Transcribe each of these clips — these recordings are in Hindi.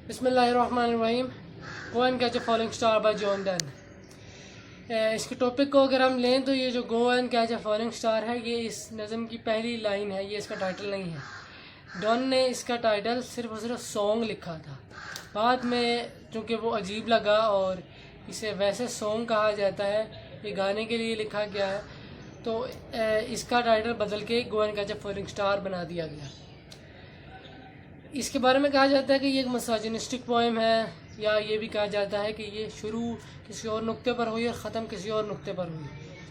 बिस्मिल्लाहिर्रहमानिर्रहीम। Go and catch a following star by John Donne. इसके टॉपिक को अगर हम लें तो ये जो go and catch a following star है, ये इस नज़म की पहली लाइन है, ये इसका टाइटल नहीं है। डॉन ने इसका टाइटल सिर्फ और सिर्फ सॉन्ग लिखा था। बाद में चूँकि वो अजीब लगा और इसे वैसे सॉन्ग कहा जाता है, ये गाने के लिए लिखा गया है, तो इसका टाइटल बदल के go and catch a following star बना दिया गया। इसके बारे में कहा जाता है कि ये एक मिसोजिनिस्टिक पोएम है, या ये भी कहा जाता है कि ये शुरू किसी और नुक्ते पर हुई और ख़त्म किसी और नुक्ते पर हुई।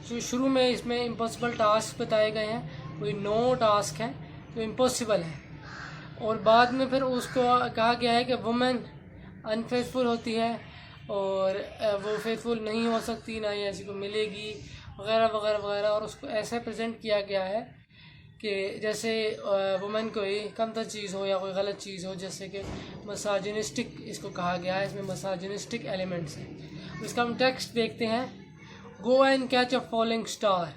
जो शुरू में इसमें इम्पॉसिबल टास्क बताए गए हैं, कोई 9 टास्क हैं जो इम्पॉसिबल हैं, और बाद में फिर उसको कहा गया है कि वुमेन अनफेथफुल होती है और वो फेथफुल नहीं हो सकती, ना ही ऐसी को मिलेगी, वगैरह वगैरह वगैरह। और उसको ऐसे प्रेजेंट किया गया है कि जैसे वुमेन कोई कमतर चीज़ हो या कोई गलत चीज़ हो, जैसे कि मिसोजिनिस्टिक इसको कहा गया है। इसमें मिसोजिनिस्टिक एलिमेंट्स हैं। इसका हम टेक्स्ट देखते हैं। Go and catch a falling star,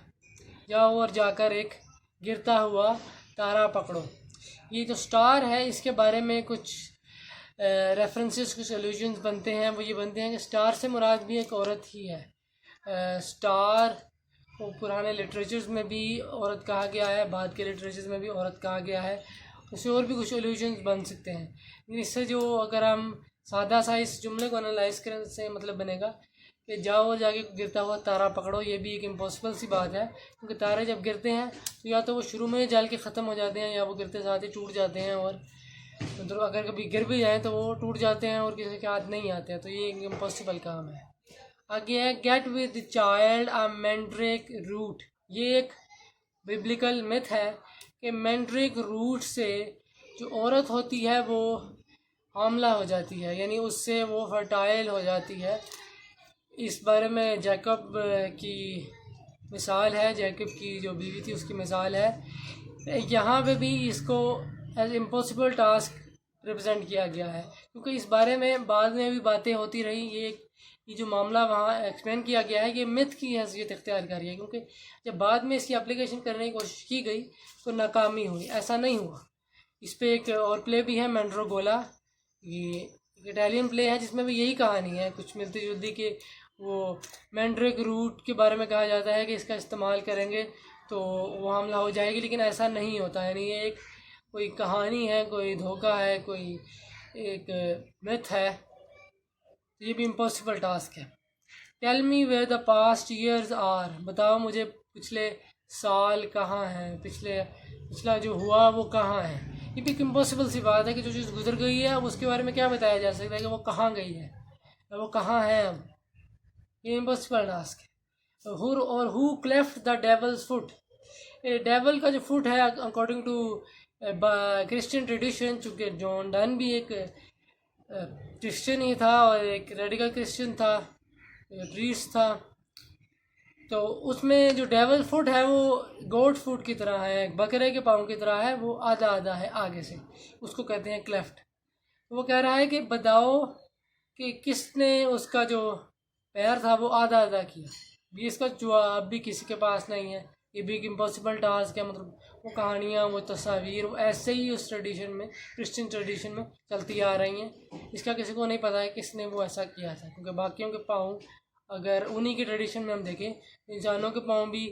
जाओ और जाकर एक गिरता हुआ तारा पकड़ो। ये जो स्टार है, इसके बारे में कुछ रेफरेंसेस, कुछ एल्यूजन्स बनते हैं। वो ये बनते हैं कि स्टार से मुराद भी एक औरत ही है। स्टार को पुराने लिटरेचर्स में भी औरत कहा गया है, बाद के लिटरेचर्स में भी औरत कहा गया है। उससे और भी कुछ एल्यूजन्स बन सकते हैं, लेकिन इससे जो अगर हम सादा सा इस जुमले को एनालाइज करें, से मतलब बनेगा कि जाओ और जाके गिरता हुआ तारा पकड़ो। ये भी एक इम्पॉसिबल सी बात है, क्योंकि तारे जब गिरते हैं तो या तो वो शुरू में जल के ख़त्म हो जाते हैं, या वो गिरते साथ ही टूट जाते हैं, और मतलब अगर कभी गिर भी जाएँ तो वो टूट जाते हैं और किसी के हाथ नहीं आते हैं। तो ये एक इम्पॉसिबल काम है। आगे है get with child a mandrake root. ये एक बिब्लिकल मिथ है कि मैंड्रेक रूट से जो औरत होती है वो हामला हो जाती है, यानी उससे वो फर्टाइल हो जाती है। इस बारे में जैकब की मिसाल है, जैकब की जो बीवी थी उसकी मिसाल है। यहाँ पे भी इसको एज इम्पॉसिबल टास्क रिप्रेजेंट किया गया है, क्योंकि इस बारे में बाद में भी बातें होती रही। ये जो मामला वहाँ एक्सप्लेन किया गया है, ये मिथ की हैसियत इख्तियार कर रही है, क्योंकि जब बाद में इसकी एप्लीकेशन करने की कोशिश की गई तो नाकामी हुई। ऐसा नहीं हुआ। इस पर एक और प्ले भी है, मैंड्रोगोला। ये इटालियन प्ले है जिसमें भी यही कहानी है, कुछ मिलती जुलती, कि वो मैंड्रेक रूट के बारे में कहा जाता है कि इसका इस्तेमाल करेंगे तो वो हमला हो जाएगी, लेकिन ऐसा नहीं होता है। यानी ये एक कोई कहानी है, कोई धोखा है, कोई एक मिथ है। ये भी इम्पॉसिबल टास्क है। Tell me where the past years are. बताओ मुझे पिछले साल कहाँ हैं, पिछला जो हुआ वो कहाँ है। ये भी एक इम्पॉसिबल सी बात है कि जो चीज़ गुजर गई है अब उसके बारे में क्या बताया जा सकता है कि वो कहाँ गई है, वो कहाँ है अब। ये इम्पॉसिबल टास्क है। Who cleft the dwells foot. Devil का जो फुट है, अकॉर्डिंग टू क्रिश्चियन ट्रेडिशन, चूँकि जॉन डन भी एक क्रिश्चियन ही था और एक रेडिकल क्रिश्चियन था, प्रीस्ट था, तो उसमें जो डेवल फुट है वो गोट फुट की तरह है, बकरे के पाँव की तरह है। वो आधा आधा है आगे से, उसको कहते हैं क्लेफ्ट। वो कह रहा है कि बताओ कि किसने उसका जो पैर था वो आधा आधा किया। भी इसका जवाब भी किसी के पास नहीं है। ये भी एक इम्पॉसिबल टास्क है। मतलब वो कहानियाँ, वो तस्वीर, वो ऐसे ही उस ट्रेडिशन में, क्रिश्चियन ट्रेडिशन में चलती आ रही हैं। इसका किसी को नहीं पता है किसने वो ऐसा किया था, क्योंकि बाकियों के पाँव अगर उन्हीं की ट्रेडिशन में हम देखें, इंसानों के पाँव भी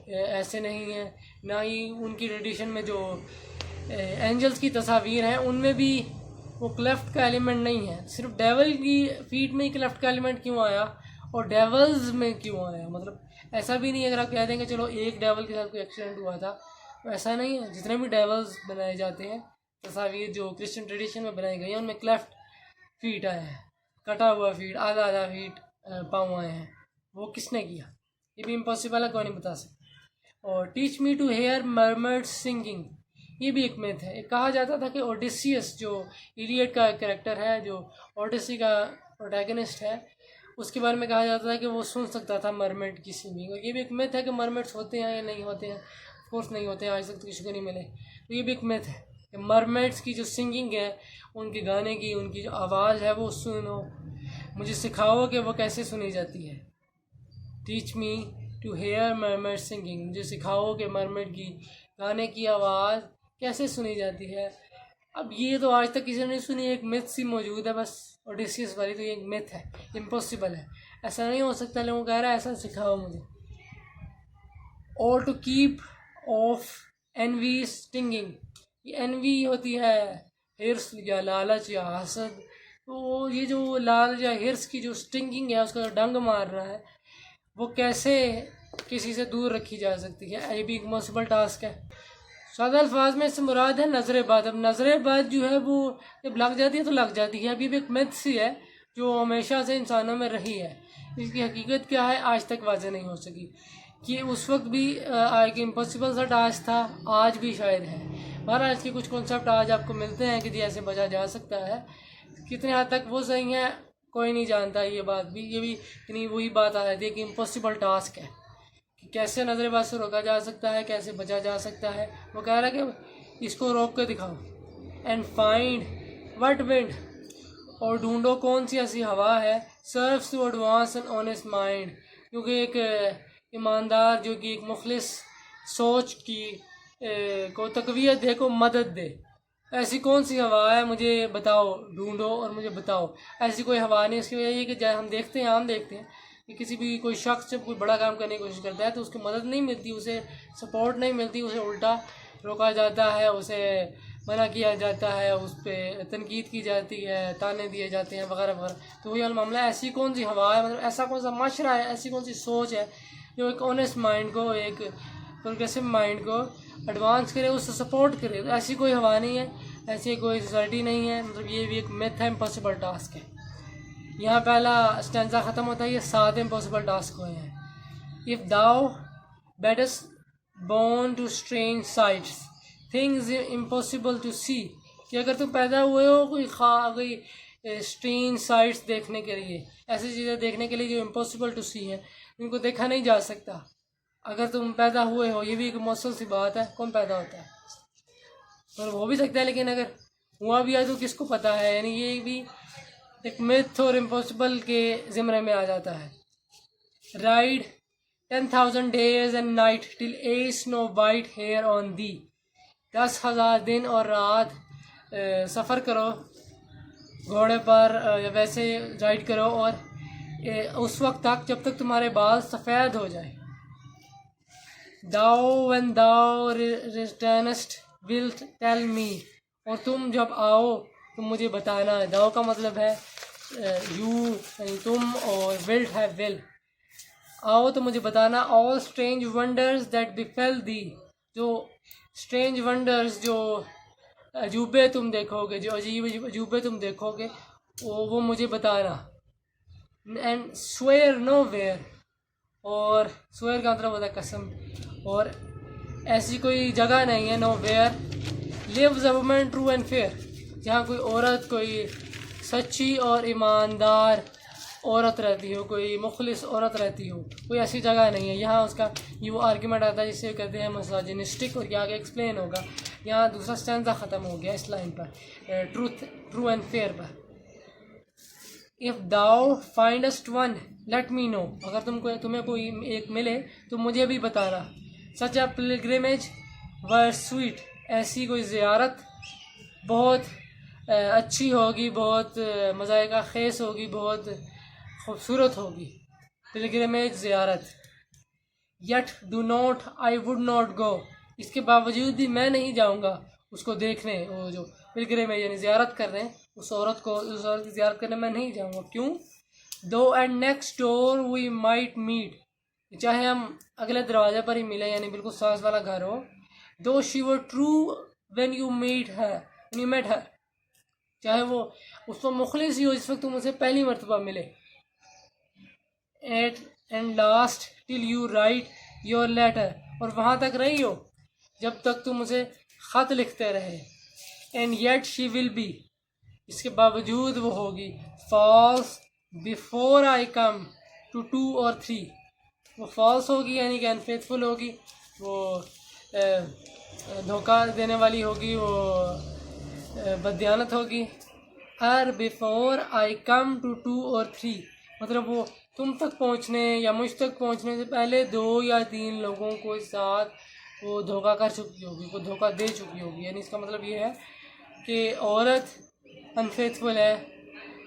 ऐसे नहीं हैं, ना ही उनकी ट्रेडिशन में जो एंजल्स की तस्वीर हैं उनमें भी वो क्लेफ्ट का एलिमेंट नहीं है। सिर्फ डेवल की फीट में ही क्लेफ्ट का एलिमेंट क्यों आया और डेवल्स में क्यों आया। मतलब ऐसा भी नहीं है, अगर आप कह देंगे चलो एक डेवल के साथ कोई एक्सीडेंट हुआ था, तो ऐसा नहीं है। जितने भी डेवल्स बनाए जाते हैं, तस्वीर जो क्रिश्चियन ट्रेडिशन में बनाई गई हैं, उनमें क्लेफ्ट फीट आए हैं, कटा हुआ फीट, आधा आधा फीट पाँव आए हैं। वो किसने किया, ये भी इम्पॉसिबल है, कोई नहीं बता सकता। और teach me to hear mermaid singing, ये भी एक मिथ है। कहा जाता था कि ओडिसियस जो इलियड का कैरेक्टर है, जो ओडिसी का प्रोटैगनिस्ट है, उसके बारे में कहा जाता था कि वो सुन सकता था मरमेड की सिंगिंग। और ये भी एक मिथ है कि मरमेड्स होते हैं या नहीं होते हैं। ऑफकोर्स नहीं होते हैं, आज तक तो किसी को नहीं मिले। तो ये भी एक मिथ है कि मरमेड्स की जो सिंगिंग है, उनके गाने की, उनकी जो आवाज़ है वो सुनो, मुझे सिखाओ कि वो कैसे सुनी जाती है। Teach me to hear mermaid singing, मुझे सिखाओ कि मरमेड की गाने की आवाज़ कैसे सुनी जाती है। अब ये तो आज तक किसी ने नहीं सुनी, एक मिथ सी मौजूद है बस ओडिसियस वाली, तो ये एक मिथ है, इम्पॉसिबल है, ऐसा नहीं हो सकता। लोगों कह रहा है ऐसा सिखाओ मुझे। और to keep off envy stinging, ये एनवी होती है हिर्स या लालच या हसद, तो ये जो लालच या हिर्स की जो स्टिंगिंग है, उसका जो डंग मार रहा है, वो कैसे किसी से दूर रखी जा सकती है, ये भी एक पॉसिबल टास्क है। सादा अल्फाज में इससे मुराद है नज़र बद। अब नज़र बद जो है वो जब लग जाती है तो लग जाती है। अभी भी एक मिथ सी है जो हमेशा से इंसानों में रही है, इसकी हकीकत क्या है आज तक वाज़ेह नहीं हो सकी। कि उस वक्त भी एक इम्पॉसिबल सा टास्क था, आज भी शायद है। बहरहाल इसके कुछ कॉन्सेप्ट आज आपको मिलते हैं कि जी ऐसे बचा जा सकता है। कितने हद तक वो सही है कोई नहीं जानता। ये बात भी, ये भी इतनी वही बात आ जाती है कि इम्पॉसिबल टास्क है कि कैसे नज़रबाज से रोका जा सकता है, कैसे बचा जा सकता है। वो कह रहा है कि इसको रोक कर दिखाओ। एंड फाइंड वट विंड, और ढूंढो कौन सी ऐसी हवा है, serves to advance an honest mind, क्योंकि एक ईमानदार जो कि एक मुखलिस सोच की को तकवीत दे, को मदद दे। ऐसी कौन सी हवा है मुझे बताओ, ढूंढो और मुझे बताओ। ऐसी कोई हवा नहीं। इसकी वजह ये कि हम देखते हैं, आम देखते हैं कि किसी भी कोई शख्स जब कोई बड़ा काम करने की कोशिश करता है तो उसकी मदद नहीं मिलती, उसे सपोर्ट नहीं मिलती, उसे उल्टा रोका जाता है, उसे मना किया जाता है, उस पर तनकीद की जाती है, ताने दिए जाते हैं वगैरह वगैरह। तो वही मामला है, ऐसी कौन सी हवा है, मतलब ऐसा कौन सा माशरा है, ऐसी कौन सी सोच है जो एक ऑनेस्ट माइंड को, एक प्रोग्रेसिव माइंड को एडवांस करे, उससे सपोर्ट करे। तो ऐसी कोई हवा नहीं है, ऐसी कोई सोसाइटी नहीं है। मतलब ये भी एक मिथ है, इम्पॉसिबल टास्क है। यहाँ पहला स्टैंजा ख़त्म होता है, ये 7 इम्पॉसिबल टास्क हुए हैं। इफ़ दाउ बेटस born to strange sights things impossible to see, कि अगर तुम पैदा हुए हो कोई स्ट्रेंज साइट्स देखने के लिए, ऐसी चीज़ें देखने के लिए जो इम्पॉसिबल टू सी हैं, उनको देखा नहीं जा सकता। अगर तुम पैदा हुए हो, ये भी एक मौसल सी बात है, कौन पैदा होता है, और हो भी सकता है, लेकिन अगर हुआ भी है तो किसको पता है। यानी ये भी एक मिथ और इम्पॉसिबल के ज़िम्रे में आ जाता है। Ride 10,000 days and night till a snow white hair on thee, 10,000 दिन और रात सफ़र करो घोड़े पर, या वैसे राइड करो, और उस वक्त तक जब तक तुम्हारे बाल सफ़ेद हो जाए। दाओ when thou returnest wilt tell me, और तुम जब आओ तुम मुझे बताना। दाओ का मतलब है यू यानी तुम, और विल्ट है विल। आओ तो मुझे बताना। ऑल स्ट्रेंज वंडर्स दैट बिफेल दी, जो स्ट्रेंज वंडर्स, जो अजूबे तुम देखोगे, जो अजीब अजूबे तुम देखोगे, वो मुझे बताना। एंड स्वेयर नो वेयर, और स्वेयर का मतलब होता है कसम, और ऐसी कोई जगह नहीं है, nowhere lives a woman true and fair, जहाँ कोई औरत, कोई सच्ची और ईमानदार औरत रहती हो, कोई मुखलिस औरत रहती हो, कोई ऐसी जगह नहीं है। यहाँ उसका ये वो आर्ग्यूमेंट आता है जिसे कहते हैं मिसोजिनिस्टिक, और ये आगे एक्सप्लेन होगा। यहाँ दूसरा स्टैंजा ख़त्म हो गया इस लाइन पर, ट्रू एंड फेयर पर। If thou findest one let me know, अगर तुम्हें कोई एक मिले तो मुझे भी बताना। सच अ पिलग्रिमेज वर स्वीट, ऐसी कोई ज़ियारत बहुत अच्छी होगी, बहुत मज़ाक़ा ख़ेस होगी, बहुत खूबसूरत होगी। पिलग्रिमेज ज़ियारत। Yet do not I would not go, इसके बावजूद भी मैं नहीं जाऊँगा उसको देखने। वो जो पिलग्रिमेज यानी ज़ियारत कर रहे हैं, उस औरत की ज़ियारत करने मैं नहीं जाऊँगा। क्यों? Though and next door we might meet, चाहे हम अगले दरवाजे पर ही मिले, यानी बिल्कुल सास वाला घर हो। Though she were true when you met her, चाहे वो उसको मुखलिस ही हो जिस वक्त तुम उसे पहली मरतबा मिले। And last till you write your letter, और वहाँ तक रही हो जब तक तुम उसे ख़त लिखते रहे। And yet she will be, इसके बावजूद वो होगी। False before I come to 2 और 3, वो फॉल्स होगी यानी कि अनफेथफुल होगी, वो धोखा देने वाली होगी, वो बददियानत होगी। हर बिफोर आई कम टू 2 और 3, मतलब वो तुम तक पहुंचने या मुझ तक पहुंचने से पहले 2 या 3 लोगों को साथ वो धोखा कर चुकी होगी, वो धोखा दे चुकी होगी। यानी इसका मतलब ये है कि औरत अनफेथफुल है।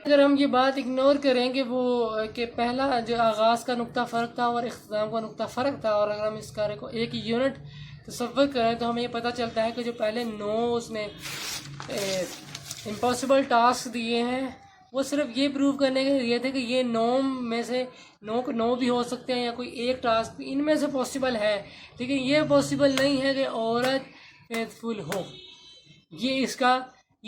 अगर हम ये बात इग्नोर करें कि वो कि पहला जो आगाज़ का नुक्ता फ़र्क था और इख्तिताम का नुक्ता फ़र्क था, और अगर हम इस कार्य को एक यूनिट तसव्वुर करें तो हमें ये पता चलता है कि जो पहले 9 उसने इम्पॉसिबल टास्क दिए हैं वो सिर्फ ये प्रूव करने के लिए थे कि ये 9 में से 9 भी हो सकते हैं या कोई एक टास्क इनमें से पॉसिबल है, लेकिन ये पॉसिबल नहीं है कि औरत फेथफुल हो। ये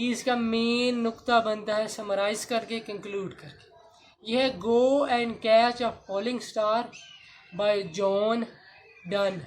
इसका मेन नुक्ता बनता है समराइज करके, कंक्लूड करके। यह है go and catch a falling star by John Donne.